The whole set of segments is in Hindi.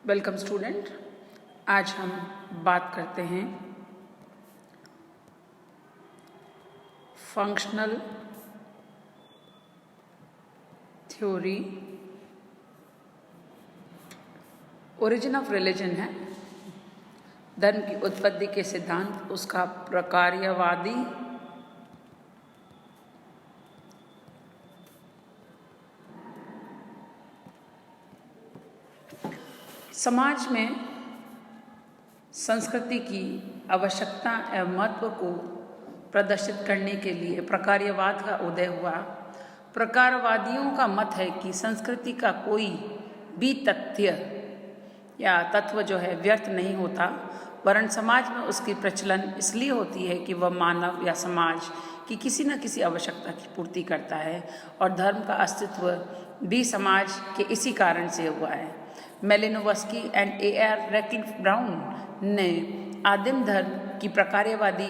Welcome student. आज हम बात करते हैं functional theory. Origin of religion है धर्म की उत्पत्ति के सिद्धांत, उसका प्रकार्यवादी समाज में संस्कृति की आवश्यकता एवं महत्व को प्रदर्शित करने के लिए प्रकार्यवाद का उदय हुआ। प्रकारवादियों का मत है कि संस्कृति का कोई भी तथ्य या तत्व जो है व्यर्थ नहीं होता, वरन समाज में उसकी प्रचलन इसलिए होती है कि वह मानव या समाज की किसी न किसी आवश्यकता की पूर्ति करता है, और धर्म का अस्तित्व भी समाज के इसी कारण से हुआ है। मेलिनोवस्की एंड A.R. रैटक्लिफ ब्राउन ने आदिम धर्म की प्रकार्यवादी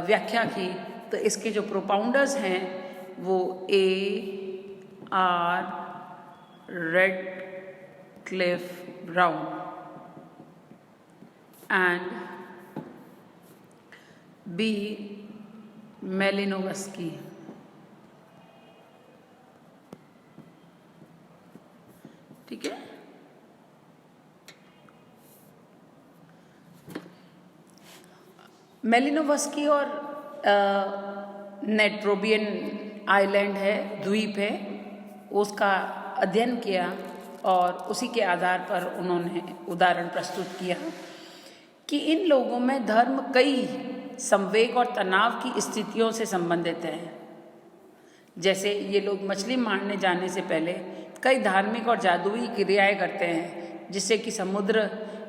व्याख्या की, तो इसके जो प्रोपाउंडर्स हैं वो A.R. Radcliffe Brown and B. Malinowski. ठीक है, मेलिनोवस्की और नेट्रोबियन आइलैंड है, द्वीप है, उसका अध्ययन किया और उसी के आधार पर उन्होंने उदाहरण प्रस्तुत किया कि इन लोगों में धर्म कई संवेग और तनाव की स्थितियों से संबंधित है। जैसे ये लोग मछली मारने जाने से पहले कई धार्मिक और जादुई क्रियाएं करते हैं, जिससे कि समुद्र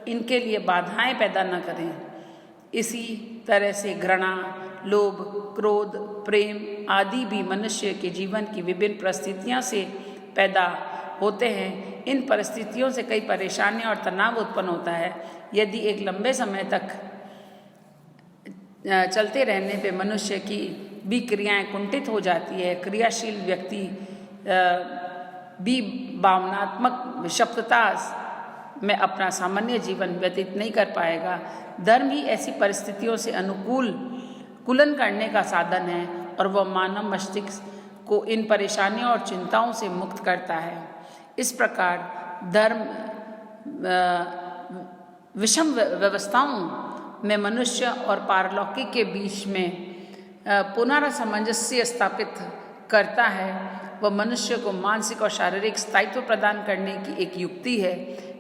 इनके लिए बाधाएं पैदा न करें। इसी तरह से घृणा, लोभ, क्रोध, प्रेम आदि भी मनुष्य के जीवन की विभिन्न परिस्थितियों से पैदा होते हैं। इन परिस्थितियों से कई परेशानियां और तनाव उत्पन्न होता है। यदि एक लंबे समय तक चलते रहने पे मनुष्य की भी क्रियाएं कुंठित हो जाती है। क्रियाशील व्यक्ति भी भावनात्मक विषप्तता में अपना सामान्य जीवन व्यतीत नहीं कर पाएगा। धर्म ही ऐसी परिस्थितियों से अनुकूलन करने का साधन है, और वह मानव मस्तिष्क को इन परेशानियों और चिंताओं से मुक्त करता है। इस प्रकार धर्म विषम व्यवस्थाओं में मनुष्य और पारलौकिक के बीच में पुनर्सामंजस्य स्थापित करता है। वह मनुष्य को मानसिक और शारीरिक स्थायित्व प्रदान करने की एक युक्ति है।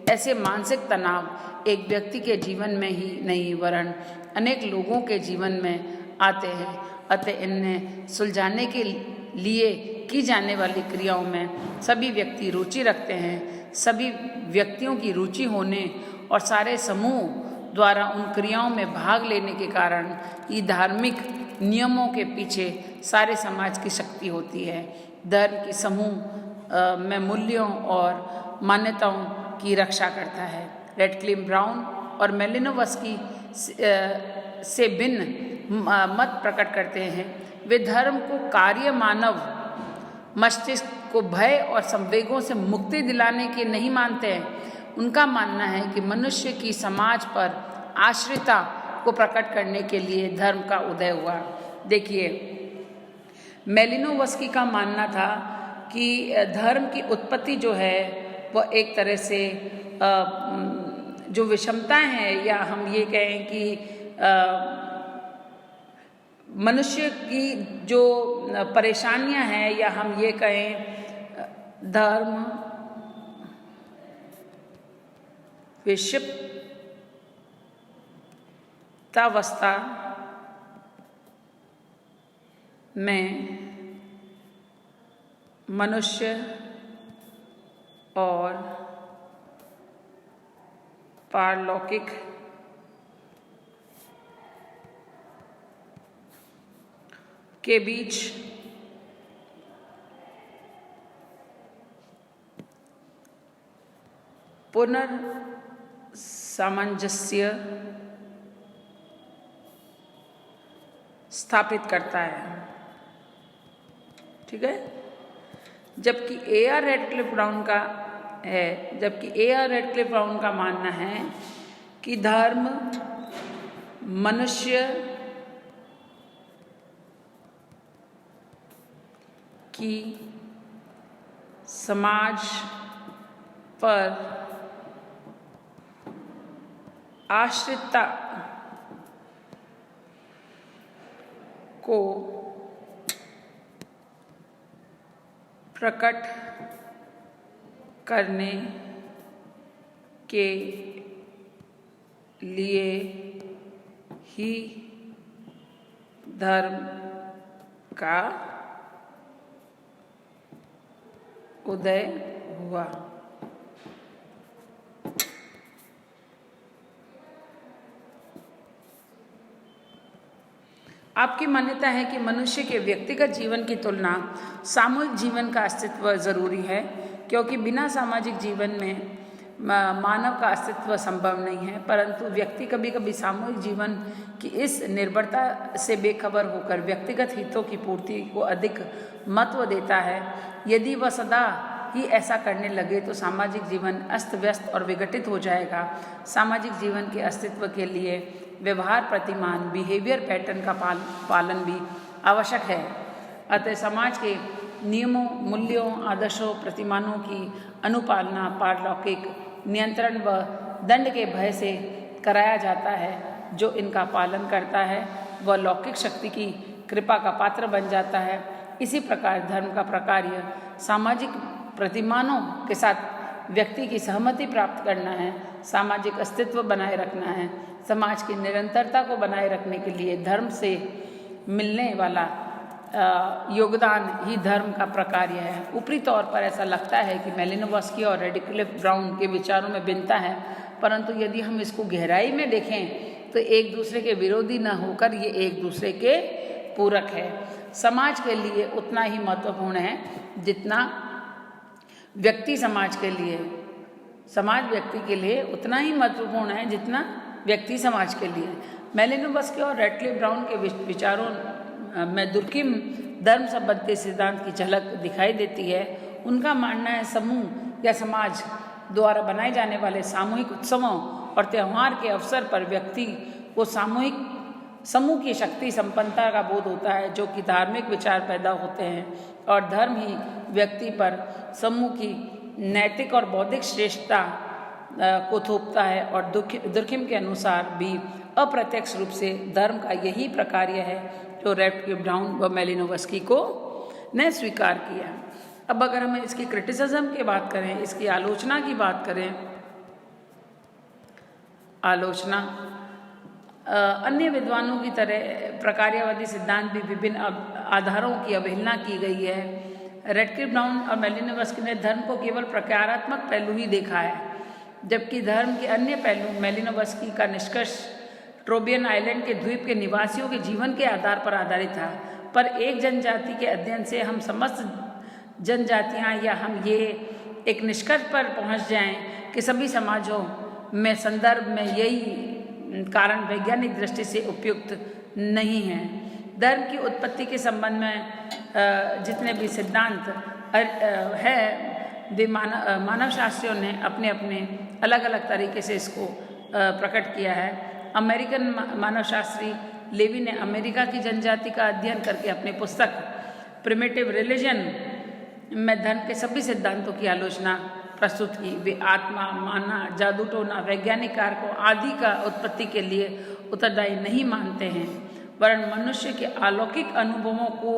ऐसे मानसिक तनाव एक व्यक्ति के जीवन में ही नहीं, वरन अनेक लोगों के जीवन में आते हैं। अतः इन्हें सुलझाने के लिए की जाने वाली क्रियाओं में सभी व्यक्ति रुचि रखते हैं। सभी व्यक्तियों की रुचि होने और सारे समूह द्वारा उन क्रियाओं में भाग लेने के कारण ये धार्मिक नियमों के पीछे सारे समाज की शक्ति होती है। धर्म की समूह में मूल्यों और मान्यताओं की रक्षा करता है। रैटक्लिफ ब्राउन और मेलिनोवस्की से भिन्न मत प्रकट करते हैं। वे धर्म को कार्य मानव मस्तिष्क को भय और संवेगों से मुक्ति दिलाने के नहीं मानते हैं। उनका मानना है कि मनुष्य की समाज पर आश्रितता को प्रकट करने के लिए धर्म का उदय हुआ। देखिए, मेलिनोवस्की का मानना था कि धर्म की उत्पत्ति जो है वह एक तरह से जो विषमताएं हैं, या हम ये कहें कि मनुष्य की जो परेशानियां हैं, या हम ये कहें धर्म विषिप्तावस्था में मनुष्य और पारलौकिक के बीच पुनर्सामंजस्य स्थापित करता है। ठीक है, जबकि A.R. रैटक्लिफ ब्राउन का है, जबकि A.R. रेडक्लिफ ब्राउन का मानना है कि धर्म मनुष्य की समाज पर आश्रितता को प्रकट करने के लिए ही धर्म का उदय हुआ। आपकी मान्यता है कि मनुष्य के व्यक्तिगत जीवन की तुलना सामूहिक जीवन का अस्तित्व जरूरी है, क्योंकि बिना सामाजिक जीवन में मानव का अस्तित्व संभव नहीं है, परंतु व्यक्ति कभी कभी सामूहिक जीवन की इस निर्भरता से बेखबर होकर व्यक्तिगत हितों की पूर्ति को अधिक महत्व देता है। यदि वह सदा ही ऐसा करने लगे तो सामाजिक जीवन अस्त व्यस्त और विघटित हो जाएगा। सामाजिक जीवन के अस्तित्व के लिए व्यवहार प्रतिमान बिहेवियर पैटर्न का पालन भी आवश्यक है। अतः समाज के नियमों, मूल्यों, आदर्शों, प्रतिमानों की अनुपालना पारलौकिक नियंत्रण व दंड के भय से कराया जाता है। जो इनका पालन करता है वह लौकिक शक्ति की कृपा का पात्र बन जाता है। इसी प्रकार धर्म का प्रकार्य सामाजिक प्रतिमानों के साथ व्यक्ति की सहमति प्राप्त करना है, सामाजिक अस्तित्व बनाए रखना है। समाज की निरंतरता को बनाए रखने के लिए धर्म से मिलने वाला योगदान ही धर्म का प्रकार्य है। ऊपरी तौर पर ऐसा लगता है कि मैलिनोवस्की और रेडक्लिफ ब्राउन के विचारों में भिन्नता है, परंतु यदि हम इसको गहराई में देखें तो एक दूसरे के विरोधी न होकर ये एक दूसरे के पूरक है। समाज के लिए उतना ही महत्वपूर्ण है जितना व्यक्ति समाज के लिए, समाज व्यक्ति के लिए उतना ही महत्वपूर्ण है जितना व्यक्ति समाज के लिए। मैलिनोवस्की और रेडक्लिफ ब्राउन के विचारों में दुर्किम धर्म संबंधी सिद्धांत की झलक दिखाई देती है। उनका मानना है समूह या समाज द्वारा बनाए जाने वाले सामूहिक उत्सवों और त्यौहार के अवसर पर व्यक्ति को समूह की शक्ति संपन्नता का बोध होता है, जो कि धार्मिक विचार पैदा होते हैं, और धर्म ही व्यक्ति पर समूह की नैतिक और बौद्धिक श्रेष्ठता को थोपता है। और दुर्किम के अनुसार भी अप्रत्यक्ष रूप से धर्म का यही प्रकार्य है जो रेडक्लिफ ब्राउन व मैलिनोवस्की को ने स्वीकार किया। अब अगर हम इसकी क्रिटिसिज्म की बात करें, इसकी आलोचना की बात करें, आलोचना अन्य विद्वानों की तरह प्रकार्यवादी सिद्धांत भी विभिन्न आधारों की अवहेलना की गई है। रेडक्लिफ ब्राउन और मैलिनोवस्की ने धर्म को केवल प्रकारात्मक पहलू ही देखा है, जबकि धर्म के अन्य पहलू मैलिनोवस्की का निष्कर्ष ट्रोबियन आइलैंड के द्वीप के निवासियों के जीवन के आधार पर आधारित था। पर एक जनजाति के अध्ययन से हम समस्त जनजातियां या हम ये एक निष्कर्ष पर पहुंच जाएं कि सभी समाजों में संदर्भ में यही कारण वैज्ञानिक दृष्टि से उपयुक्त नहीं है। धर्म की उत्पत्ति के संबंध में जितने भी सिद्धांत है वे मानव शास्त्रियों ने अपने अपने अलग अलग तरीके से इसको प्रकट किया है। अमेरिकन मानवशास्त्री लेवी ने अमेरिका की जनजाति का अध्ययन करके अपनी पुस्तक प्रिमिटिव रिलीजन में धर्म के सभी सिद्धांतों की आलोचना प्रस्तुत की। वे आत्मा, माना, जादू टोना, वैज्ञानिक कारकों आदि का उत्पत्ति के लिए उत्तरदायी नहीं मानते हैं, वरन मनुष्य के अलौकिक अनुभवों को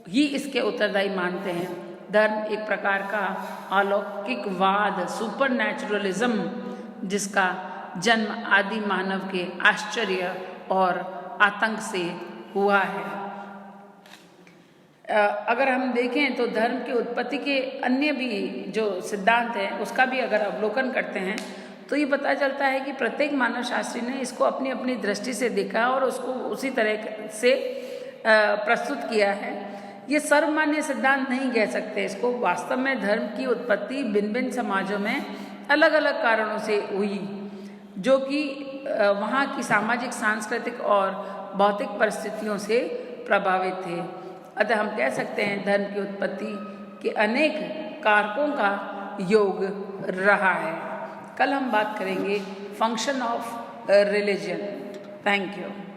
ही इसके उत्तरदायी मानते हैं। धर्म एक प्रकार का अलौकिकवाद, सुपर नेचुरलिज्म, जिसका जन्म आदि मानव के आश्चर्य और आतंक से हुआ है। अगर हम देखें तो धर्म की उत्पत्ति के अन्य भी जो सिद्धांत हैं उसका भी अगर अवलोकन करते हैं तो ये पता चलता है कि प्रत्येक मानव शास्त्री ने इसको अपनी अपनी दृष्टि से देखा और उसको उसी तरह से प्रस्तुत किया है। ये सर्वमान्य सिद्धांत नहीं कह सकते इसको। वास्तव में धर्म की उत्पत्ति भिन्न भिन्न समाजों में अलग अलग कारणों से हुई, जो कि वहाँ की सामाजिक, सांस्कृतिक और भौतिक परिस्थितियों से प्रभावित थे। अतः हम कह सकते हैं धर्म की उत्पत्ति के अनेक कारकों का योग रहा है। कल हम बात करेंगे function of religion. Thank you.